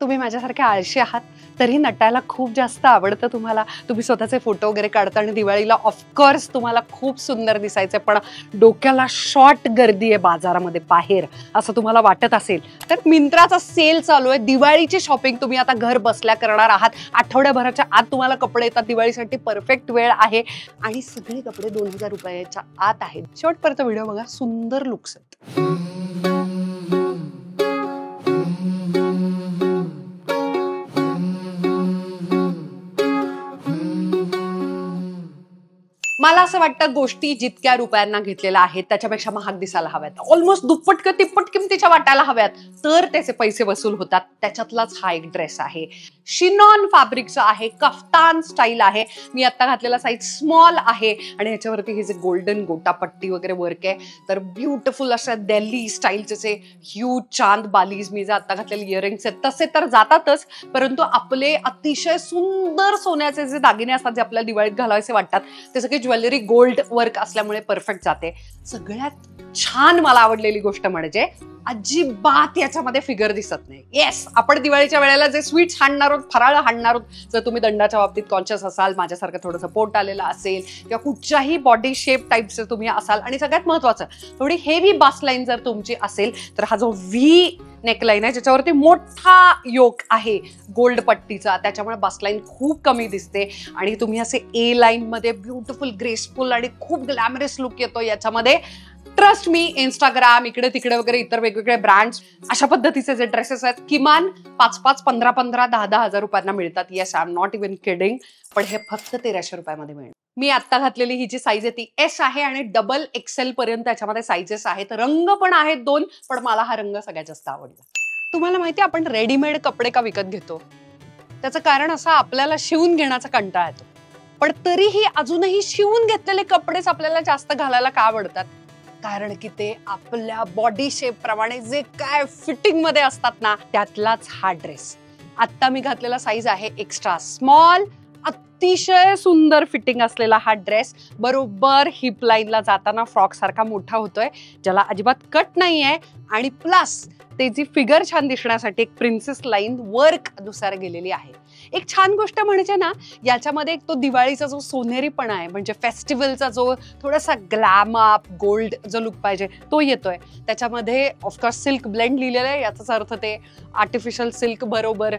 तुम्ही माझ्यासारखे आळशी आहात तरी नटायला खूप जास्त आवडतं तुम्हाला, तुम्ही स्वतःचे फोटो वगैरे काढता आणि दिवाळीला ऑफकोर्स तुम्हाला खूप सुंदर दिसायचं, पण डोक्याला शॉर्ट गर्दी आहे बाजारामध्ये बाहेर असं तुम्हाला वाटत असेल तर मिंत्राचा सेल चालू आहे. दिवाळीची शॉपिंग तुम्ही आता घर बसल्या करणार आहात. आठवड्याभराच्या आत तुम्हाला कपडे येतात. दिवाळीसाठी परफेक्ट वेळ आहे आणि सगळे कपडे 2000 रुपयाच्या आत आहेत. शेवटपर्यंत व्हिडिओ बघा, सुंदर लुक्स आहेत. मला असं वाटतं गोष्टी जितक्या रुपयांना घेतलेल्या आहेत त्याच्यापेक्षा महाग दिसायला हव्यात, ऑलमोस्ट दुप्पट किंवा तिप्पट किमतीच्या वाटायला हव्यात, तर त्याचे पैसे वसूल होतात. त्याच्यातलाच हा एक ड्रेस आहे. शिनॉन फॅब्रिकचा आहे, कफ्तान स्टाईल आहे. मी आता घातलेला साईज स्मॉल आहे आणि ह्याच्यावरती हे जे गोल्डन गोटापट्टी वगैरे वर्क आहे, तर ब्युटिफुल अशा दिल्ली स्टाईलचे ह्यूज चांद बालीज, मी जे आता घातलेले इयरिंग्स आहेत तसे तर जातातच, परंतु आपले अतिशय सुंदर सोन्याचे जे दागिने असतात जे आपल्याला दिवाळीत घालायचे वाटतात ते सगळे ज्वेलरी गोल्ड वर्क असल्यामुळे परफेक्ट जाते. सगळ्यात छान मला आवडलेली गोष्ट म्हणजे अजिबात याच्यामध्ये फिगर दिसत नाही. येस, आपण दिवाळीच्या वेळेला जे स्वीट्स हाणणार आहोत, फराळ हाणणार आहोत, जर तुम्ही दंडाच्या बाबतीत कॉन्शियस असाल, माझ्यासारखं थोडंसं पोट आलेलं असेल किंवा कुठच्याही बॉडी शेप टाईपचं तुम्ही असाल, आणि सगळ्यात महत्वाचं थोडी हेवी बासलाईन जर तुमची असेल तर हा जो व्ही नेकलाईन आहे ज्याच्यावरती मोठा योक आहे गोल्ड पट्टीचा, त्याच्यामुळे बासलाईन खूप कमी दिसते आणि तुम्ही असे ए लाईन मध्ये ब्युटिफुल ग्रेसफुल आणि खूप ग्लॅमरस लुक येतो याच्यामध्ये. ट्रस्ट मी, इंस्टाग्राम इकडे तिकडे वगैरे इतर वेगवेगळे ब्रँड्स अशा पद्धतीचे जे ड्रेसेस आहेत किमान 5,500, 15,000, 10,000 रुपयांना मिळतात. Yes, I am not even kidding, पण हे फक्त 1300 रुपयामध्ये मिळेल. मी आता घातलेली ही जी साईज आहे ती एस आहे आणि डबल एक्सेल पर्यंत याच्यामध्ये साईजेस आहेत. रंग पण आहेत 2, पण मला हा रंग सगळ्यात जास्त आवडला. तुम्हाला माहिती आहे आपण रेडीमेड कपडे का विकत घेतो? त्याचं कारण असं, आपल्याला शिवून घेण्याचा कंटाळा येतो, पण तरीही अजूनही शिवून घेतलेले कपडेच आपल्याला जास्त घालायला का आवडतात? कारण की ते आपल्या बॉडी शेप प्रमाणे जे काय फिटिंग मध्ये असतात ना, त्यातलाच हा ड्रेस. आता मी घातलेला साईज आहे एक्स्ट्रा स्मॉल. अतिशय सुंदर फिटिंग असलेला हा ड्रेस बरोबर हिप लाईनला जाताना फ्रॉक सारखा मोठा होतोय, ज्याला अजिबात कट नाहीये, आणि प्लस ते जी फिगर छान दिसण्यासाठी एक प्रिन्सेस लाईन वर्क दुसऱ्या गेलेली आहे. एक छान गोष्ट म्हणजे ना, याच्यामध्ये एक तो दिवाळीचा जो सोनेरीपणा आहे, म्हणजे फेस्टिवलचा जो थोडासा ग्लॅम अप गोल्ड जो लुक पाहिजे तो येतोय. त्याच्यामध्ये ऑफकोर्स सिल्क ब्लेंड लिहिलेलं आहे, याचाच अर्थ ते आर्टिफिशियल सिल्क बरोबर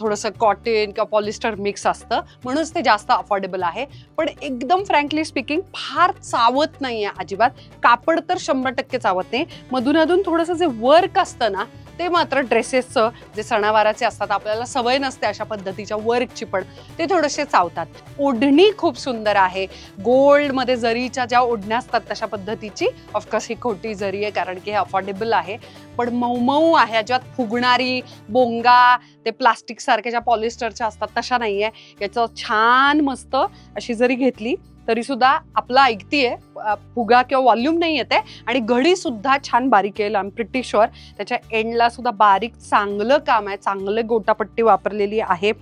थोडंसं कॉटन किंवा पॉलिस्टर मिक्स असतं, म्हणूनच ते जास्त अफोर्डेबल आहे. पण एकदम फ्रँकली स्पीकिंग फार चावत नाहीये अजिबात. कापड तर 100% चावत नाही. मधून अधून थोडंसं जे वर्क असतं ना, ते मात्र ड्रेसेसचं जे सणावाराचे असतात, आपल्याला सवय नसते अशा पद्धतीच्या वर्कची, पण ते थोडेसे चावतात. ओढणी खूप सुंदर आहे, गोल्ड मध्ये जरीच्या ज्या ओढण्या असतात तशा पद्धतीची. ऑफकोर्स ही खोटी जरी आहे कारण की हे अफोर्डेबल आहे, पण मऊ आहे, अजिबात फुगणारी बोंगा ते प्लास्टिक सारख्या ज्या पॉलिस्टरच्या असतात तशा नाहीये. याचं छान मस्त अशी जरी घेतली तरी सुद्धा आपला ऐकतीये, फुगा किंवा व्हॉल्यूम नाही येते, आणि घडी सुद्धा छान बारीक आहे. आय एम प्रिटी शुअर त्याच्या एंडला सुद्धा बारीक चांगलं काम आहे, चांगले गोटापट्टी वापरलेली आहे.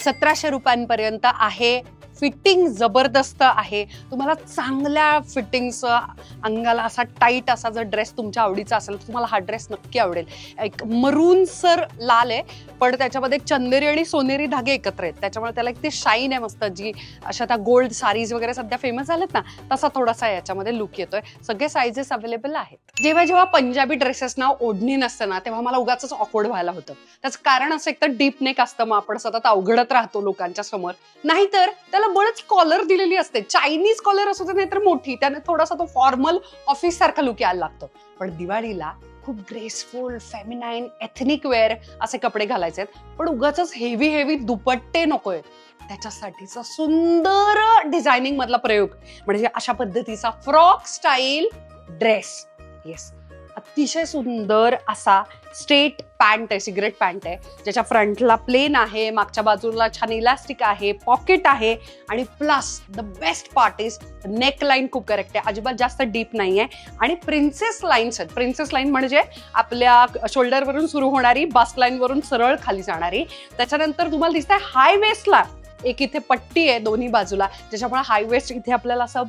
1700 रुपयांपर्यंत आहे. फिटिंग जबरदस्त आहे. तुम्हाला चांगल्या फिटिंगचं, अंगाला असा टाईट असा जर ड्रेस तुमच्या आवडीचा असेल तर तुम्हाला हा ड्रेस नक्की आवडेल. एक मरून सर लाल आहे, पण त्याच्यामध्ये चंदेरी आणि सोनेरी धागे एकत्र आहेत, त्याच्यामुळे त्याला एक ते शाईन आहे मस्त, जी अशा त्या गोल्ड साडीज वगैरे सध्या फेमस झालेत ना, तसा थोडासा याच्यामध्ये लुक येतोय. सगळे साईजेस अवेलेबल आहेत. जेव्हा जेव्हा पंजाबी ड्रेसेसना ओढणी नसतं ना, तेव्हा मला उगाच ऑकवर्ड व्हायला होतं. त्याचं कारण असं, एक तर डीप नेक असतं, मग आपण सतत अवघडत राहतो लोकांच्या समोर, नाहीतर त्याला बळच कॉलर दिलेली असते. चायनीज कॉलर असू दे नाहीतर मोठी, त्याने थोडासा तो फॉर्मल ऑफिस सारखा लुक यायला लागतो. पण दिवाळीला खूप ग्रेसफुल, फेमिनाईन, एथनिक वेअर असे कपडे घालायचे आहेत, पण उगाच हेवी दुपट्टे नकोय. त्याच्यासाठीचा सुंदर डिझायनिंग मधला प्रयोग म्हणजे अशा पद्धतीचा फ्रॉक स्टाईल ड्रेस. येस, अतिशय सुंदर असा स्ट्रेट पॅन्ट आहे, सिगरेट पॅन्ट आहे, ज्याच्या फ्रंटला प्लेन आहे, मागच्या बाजूला छान इलास्टिक आहे, पॉकेट आहे, आणि plus the best part is neck line खूप करेक्ट आहे, अजिबात जास्त डीप नाहीये, आणि प्रिन्सेस लाईन्स आहेत. प्रिन्सेस लाईन म्हणजे आपल्या शोल्डरवरून सुरू होणारी, बास्ट लाईन वरून सरळ खाली जाणारी. त्याच्यानंतर तुम्हाला दिसतंय हाय वेस्टला एक इथे पट्टी आहे दोन्ही बाजूला, ज्याच्यामुळे हाय वेस्ट इथे आपल्याला असं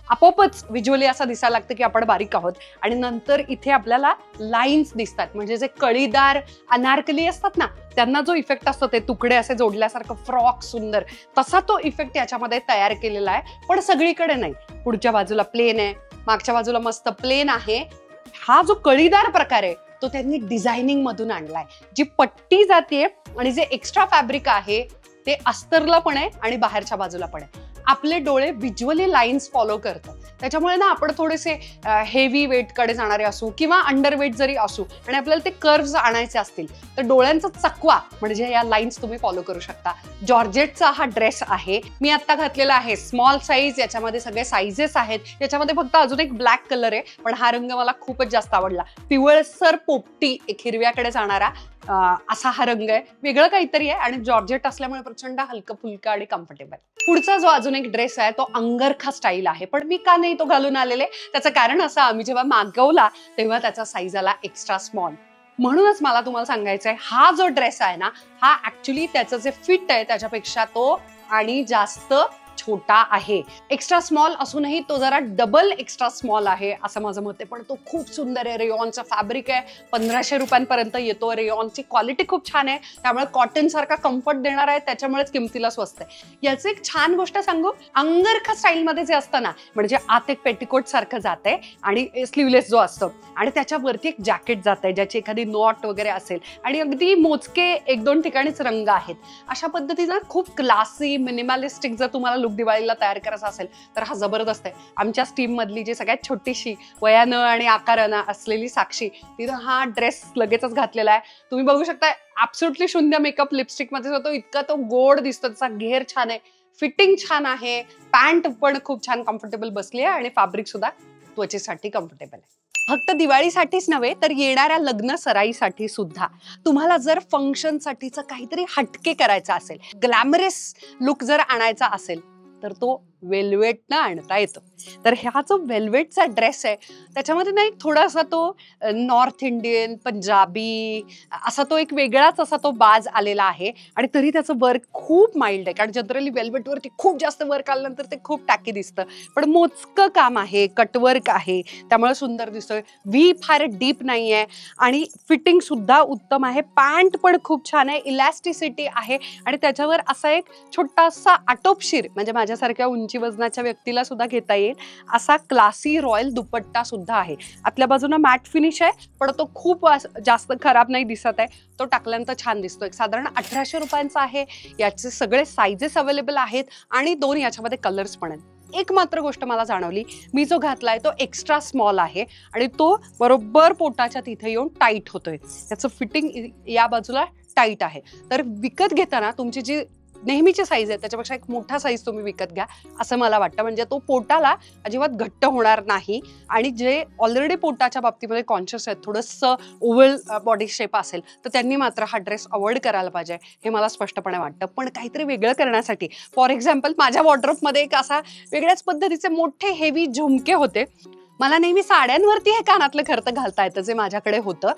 आपोआपच व्हिज्युअली असं दिसायला लागतं की आपण बारीक आहोत. आणि नंतर इथे आपल्याला लाईन्स दिसतात, म्हणजे जे कळीदार अनारकली असतात ना त्यांना जो इफेक्ट असतो ते तुकडे असे जोडल्यासारखं फ्रॉक सुंदर, तसा तो इफेक्ट याच्यामध्ये तयार केलेला आहे. पण सगळीकडे नाही, पुढच्या बाजूला प्लेन आहे, मागच्या बाजूला मस्त प्लेन आहे. हा जो कळीदार प्रकार आहे तो त्यांनी डिझायनिंग मधून आणलाय. जी पट्टी जाते आणि जे एक्स्ट्रा फॅब्रिक आहे ते अस्तरला पण आहे आणि बाहेरच्या बाजूला पण आहे. आपले डोळे व्हिज्युअली लाईन्स फॉलो करतात, त्याच्यामुळे ना आपण थोडेसे हेवी वेट कडे जाणारे असू किंवा अंडरवेट जरी असू आणि आपल्याला ते कर्व्स आणायचे असतील तर डोळ्यांचा चकवा म्हणजे या लाईन्स तुम्ही फॉलो करू शकता. जॉर्जेटचा हा ड्रेस आहे, मी आता घातलेला आहे स्मॉल साईज. याच्यामध्ये सगळे साईजेस आहेत. याच्यामध्ये फक्त अजून एक ब्लॅक कलर आहे, पण हा रंग मला खूपच जास्त आवडला. पिवळसर पोपटी, एक हिरव्याकडे जाणारा असा हा रंग आहे, वेगळं काहीतरी आहे आणि जॉर्जेट असल्यामुळे प्रचंड हलकं फुलकं आणि कम्फर्टेबल. पुढचा जो अजून एक ड्रेस आहे तो अंगरखा स्टाईल आहे, पण मी का नाही तो घालून आलेले त्याचं कारण असं, आम्ही जेव्हा मागवला तेव्हा त्याचा साईज आला एक्स्ट्रा स्मॉल. म्हणूनच मला तुम्हाला सांगायचं आहे, हा जो ड्रेस आहे ना हा ऍक्च्युली त्याचं जे फिट आहे त्याच्यापेक्षा तो आणि जास्त छोटा आहे. एक्स्ट्रा स्मॉल असूनही तो जरा डबल एक्स्ट्रा स्मॉल आहे असं माझं मत आहे, पण तो खूप सुंदर आहे. रेयॉनचा फॅब्रिक आहे, 1500 रुपयांपर्यंत येतो. रेयॉनची क्वालिटी खूप छान आहे, त्यामुळे कॉटन सारखा कम्फर्ट देणार आहे, त्याच्यामुळेच किमतीला स्वस्त आहे. याचं एक छान गोष्ट सांगू, अंगरखा स्टाईल मध्ये जे असतं ना, म्हणजे आत एक पेटिकोट सारखं जात आहे आणि स्लीवलेस जो असतो आणि त्याच्यावरती एक जॅकेट जात आहे ज्याची एखादी नॉट वगैरे असेल आणि अगदी मोजके 1-2 ठिकाणीच रंग आहेत. अशा पद्धतीनं खूप क्लासी मिनिमलिस्टिक जर तुम्हाला लुक दिवाळीला तयार करायचा असेल तर हा जबरदस्त आहे. आमच्या टीम मधली जी सगळ्यात छोटीशी वयानं आणि आकारानं असलेली साक्षी, तिनं हा ड्रेस लगेचच घातलेला आहे. तुम्ही बघू शकता ऍब्सोल्युटली शून्य मेकअप लिपस्टिक मध्ये होतो, इतका तो गोड दिसतो. त्याचा घेर छान आहे, फिटिंग छान आहे, पॅन्ट पण खूप छान कम्फर्टेबल बसली आहे आणि फॅब्रिक सुद्धा त्वचेसाठी कम्फर्टेबल आहे. फक्त दिवाळीसाठीच नव्हे तर येणाऱ्या लग्न सराईसाठी सुद्धा तुम्हाला जर फंक्शनसाठीचं काहीतरी हटके करायचं असेल, ग्लॅमरस लुक जर आणायचा असेल तर तो वेल्वेटनं आणता येतो. तर हा जो वेल्वेटचा ड्रेस आहे त्याच्यामध्ये नाही थोडासा तो नॉर्थ इंडियन पंजाबी असा तो एक वेगळाच असा तो बाज आलेला आहे आणि तरी त्याचं वर्क खूप माइल्ड आहे, कारण जनरली वेल्वेटवरती खूप जास्त वर्क आल्यानंतर ते खूप टाकी दिसतं, पण मोजकं काम आहे, कटवर्क आहे, त्यामुळे सुंदर दिसतोय. व्ही फार डीप नाही आहे आणि फिटिंग सुद्धा उत्तम आहे. पॅन्ट पण खूप छान आहे, इलॅस्टिसिटी आहे आणि त्याच्यावर असा एक छोटासा आटोपशीर म्हणजे माझ्यासारख्या उंची वजनाच्या व्यक्तीला सुद्धा घेता येईल असा क्लासी रॉयल दुपट्टा सुद्धा आहे. आतल्या बाजूला मॅट फिनिश आहे, पण तो खूप जास्त खराब नाही दिसत आहे, तो टाकल्यानंतर छान दिसतो. एक साधारण 1800 रुपयांचा आहे. याचे सगळे साईजेस अवेलेबल आहेत आणि 2 याच्यामध्ये कलर्स पण आहेत. एक मात्र गोष्ट मला जाणवली, मी जो घातलाय तो एक्स्ट्रा स्मॉल आहे आणि तो बरोबर पोटाच्या तिथे येऊन टाईट होतोय. त्याचं फिटिंग या बाजूला टाईट आहे. तर विकत घेताना तुमची जी नेहमीची साईज आहे त्याच्यापेक्षा एक मोठा साईज तुम्ही विकत घ्या असं मला वाटतं, म्हणजे तो पोटाला अजिबात घट्ट होणार नाही आणि जे ऑलरेडी पोटाच्या बाबतीमध्ये कॉन्शियस आहेत, थोडंसं ओव्हल बॉडी शेप असेल तर त्यांनी मात्र हा ड्रेस अवॉइड करायला पाहिजे, हे मला स्पष्टपणे वाटतं. पण काहीतरी वेगळं करण्यासाठी फॉर एक्झाम्पल माझ्या वॉर्डरोबमध्ये एक असा वेगळ्याच पद्धतीचे मोठे हेवी झुमके होते. मला नेहमी साड्यांवरती हे कानातलं खरं घालता येतं जे माझ्याकडे होतं,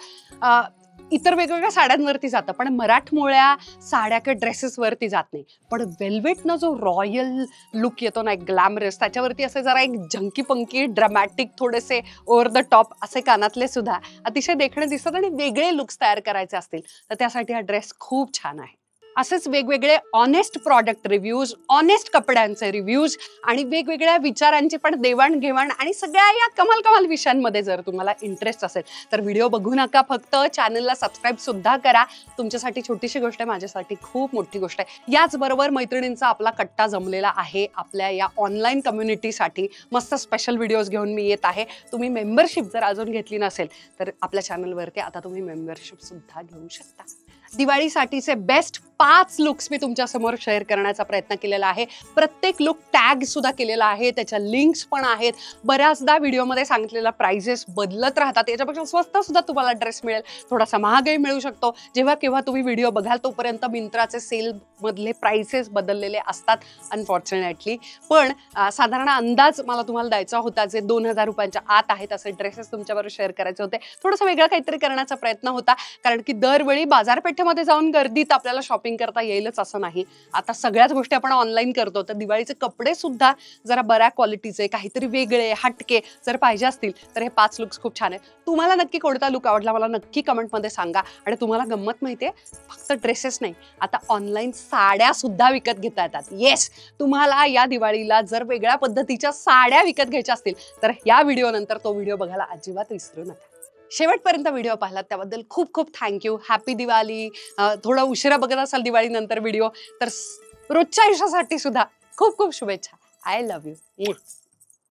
इतर वेगवेगळ्या साड्यांवरती जातं, पण मराठमोळ्या साड्या किंवा ड्रेसेसवरती जात नाही. पण वेल्वेटनं जो रॉयल लुक येतो ना, एक ग्लॅमरस, त्याच्यावरती असे जरा एक झंकी पंकी ड्रामॅटिक थोडेसे ओव्हर द टॉप असे कानातले सुद्धा अतिशय देखणे दिसतात आणि वेगळे लुक्स तयार करायचे असतील तर त्यासाठी हा ड्रेस खूप छान आहे. असेच वेगवेगळे ऑनेस्ट प्रॉडक्ट रिव्ह्यूज, ऑनेस्ट कपड्यांचे रिव्ह्यूज आणि वेगवेगळ्या विचारांची पण देवाणघेवाण आणि सगळ्या या कमाल कमाल विषयांमध्ये जर तुम्हाला इंटरेस्ट असेल तर व्हिडिओ बघू नका, फक्त चॅनलला सबस्क्राईब सुद्धा करा. तुमच्यासाठी छोटीशी गोष्ट आहे, माझ्यासाठी खूप मोठी गोष्ट आहे. याचबरोबर मैत्रिणींचा आपला कट्टा जमलेला आहे आपल्या या ऑनलाईन कम्युनिटीसाठी. मस्त स्पेशल व्हिडिओज घेऊन मी येत आहे. तुम्ही मेंबरशिप जर अजून घेतली नसेल तर आपल्या चॅनलवरती आता तुम्ही मेंबरशिप सुद्धा घेऊ शकता. दिवाळीसाठीचे बेस्ट 5 लुक्स मी तुमच्या समोर शेअर करण्याचा प्रयत्न केलेला आहे. प्रत्येक लुक टॅग सुद्धा केलेला आहे, त्याच्या लिंक्स पण आहेत. बऱ्याचदा व्हिडिओमध्ये सांगितलेला प्राइजेस बदलत राहतात, याच्यापेक्षा स्वस्त सुद्धा तुम्हाला ड्रेस मिळेल, थोडासा महागही मिळू शकतो. जेव्हा केव्हा तुम्ही व्हिडिओ बघाल तोपर्यंत मिंत्राचे सेल मधले प्राइसेस बदललेले असतात अनफॉर्च्युनेटली, पण साधारण अंदाज मला तुम्हाला द्यायचा होता. जे 2000 रुपयांच्या आत आहेत असे ड्रेसेस तुमच्याबरोबर शेअर करायचे होते. थोडंसं वेगळं काहीतरी करण्याचा प्रयत्न होता, कारण की दरवेळी बाजारपेठेमध्ये जाऊन गर्दीत आपल्याला शॉपिंग शॉपिंग करता येईलच असं नाही. आता सगळ्याच गोष्टी आपण ऑनलाईन करतो, तर दिवाळीचे कपडे सुद्धा जरा बऱ्या क्वालिटीचे, काहीतरी वेगळे हटके जर पाहिजे असतील तर हे 5 लुक्स खूप छान आहेत. तुम्हाला नक्की कोणता लुक आवडला मला नक्की कमेंटमध्ये सांगा. आणि तुम्हाला गंमत माहितीये, फक्त ड्रेसेस नाही, आता ऑनलाईन साड्या सुद्धा विकत घेता येतात. येस, तुम्हाला या दिवाळीला जर वेगळ्या पद्धतीच्या साड्या विकत घ्यायच्या असतील तर या व्हिडिओ नंतर तो व्हिडिओ बघायला अजिबात विसरू नका. शेवटपर्यंत व्हिडिओ पाहिलात त्याबद्दल खूप खूप थँक्यू. हॅपी दिवाळी. थोडा उशिरा बघत असाल दिवाळी नंतर व्हिडिओ तर रोजच्या आयुष्यासाठी सुद्धा खूप खूप शुभेच्छा. I love you.